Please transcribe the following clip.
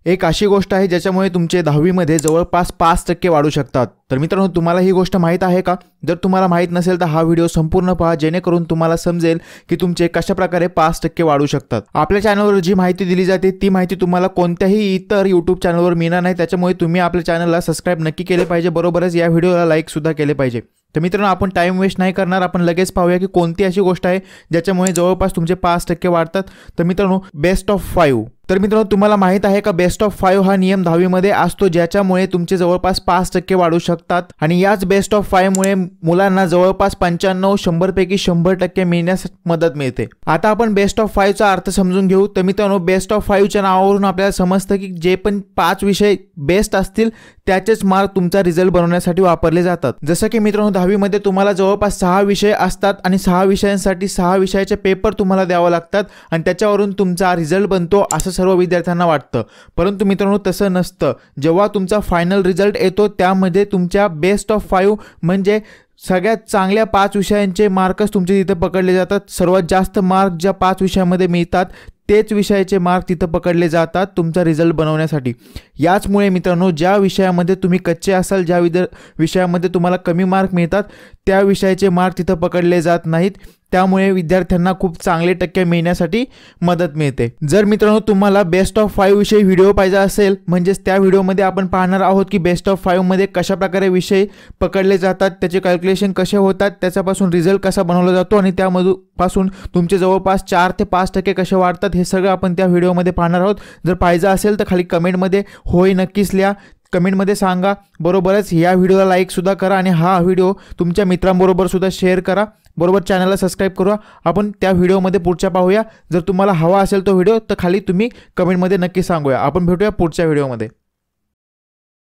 एक अशी गोष्ट आहे ज्याच्यामुळे तुमचे 10वी मध्ये जवळपास 5% वाढू शकतात। तर मित्रांनो, तुम्हाला ही गोष्ट माहित आहे का? जर तुम्हाला माहित नसेल तर हा व्हिडिओ संपूर्ण पहा, जेणेकरून तुम्हाला समजेल की तुमचे कशा प्रकारे 5% वाढू शकतात। आपल्या चॅनलवर जी माहिती दिली जाते ती माहिती तुम्हाला कोणत्याही इतर YouTube चॅनलवर मिळणार नाही, त्याच्यामुळे तुम्ही आपल्या चॅनलला सबस्क्राइब नक्की केले पाहिजे, बरोबरच या व्हिडिओला लाईक सुद्धा केले पाहिजे। तर मित्रांनो, आपण टाइम वेस्ट नाही करणार, आपण लगेच पाहूया की कोणती अशी गोष्ट आहे ज्याच्यामुळे जवळपास तुमचे 5% वाढतात। तर मित्रांनो, बेस्ट ऑफ 5। तर मित्रांनो, तुम्हाला माहित आहे का बेस्ट ऑफ 5 हा नियम 10वी मध्ये असतो, ज्याच्यामुळे तुमचे जवळपास 5% वाढू शकतात आणि याच बेस्ट ऑफ 5 मुळे मुलांना जवळपास 95-100 पैकी 100% मिळण्यास मदत मिळते। आता आपण बेस्ट ऑफ 5 चा अर्थ समजून घेऊ। तर मित्रांनो, बेस्ट ऑफ 5 च्या नावावरून आपल्याला समजतं की जे पण 5 विषय बेस्ट असतील त्याचेच मार्क तुमचा रिझल्ट बनवण्यासाठी वापरले जातात। जसं की मित्रांनो, 10वी मध्ये तुम्हाला जवळपास 6 विषय असतात आणि 6 विषयांसाठी 6 विषयाचे पेपर तुम्हाला द्यावे लागतात आणि त्याच्यावरून तुमचा रिझल्ट बनतो असं सर्व विद्यार्थ्यांना वाटतं, परंतु मित्रांनो तसं नसतं। जेव्हा तुमचा फायनल रिझल्ट येतो त्यामध्ये तुमच्या बेस्ट ऑफ 5 म्हणजे सगळ्यात चांगल्या 5 विषयांचे मार्कच तुमचे तिथे पकडले जातात। सर्वात जास्त मार्क ज्या 5 विषयामध्ये मिळतात तेच विषयाचे मार्क तिथे पकडले जातात तुमचा रिझल्ट बनवण्यासाठी। याचमुळे मित्रांनो, ज्या विषयामध्ये तुम्ही कच्चे असाल, ज्या विषयामध्ये तुम्हाला कमी मार्क मिळतात त्या विषयाचे मार्क तिथे पकडले जात नाहीत, त्यामुळे विद्यार्थ्यांना खूप चांगले टक्के मिळण्यासाठी मदत मिळते। जर मित्रांनो तुम्हाला बेस्ट ऑफ 5 विषयी व्हिडिओ पाहिजे असेल, म्हणजे त्या व्हिडिओमध्ये आपण पाहणार आहोत की बेस्ट ऑफ 5 मध्ये कशा प्रकारे विषय पकडले जातात, त्याचे कॅल्क्युलेशन कसे होतात, त्याच्यापासून रिझल्ट कसा बनवला जातो आणि त्यापासून तुमचे जवळपास 4 ते 5% कसे वाढतात, हे सगळं आपण त्या व्हिडिओमध्ये पाहणार आहोत। जर पाहिजे असेल तर खाली कमेंटमध्ये होय नक्कीच लिहा, कमेंटमध्ये सांगा, बरोबरच या व्हिडिओला लाईक सुद्धा करा आणि हा व्हिडिओ तुमच्या मित्रांबरोबर सुद्धा शेअर करा, बरोबर चॅनलला सबस्क्राइब करा। आपण त्या व्हिडिओमध्ये पुढच्या पाहूया। जर तुम्हाला हवा असेल तो व्हिडिओ तर खाली तुम्ही कमेंटमध्ये नक्की सांगूया। आपण भेटूया पुढच्या व्हिडिओमध्ये।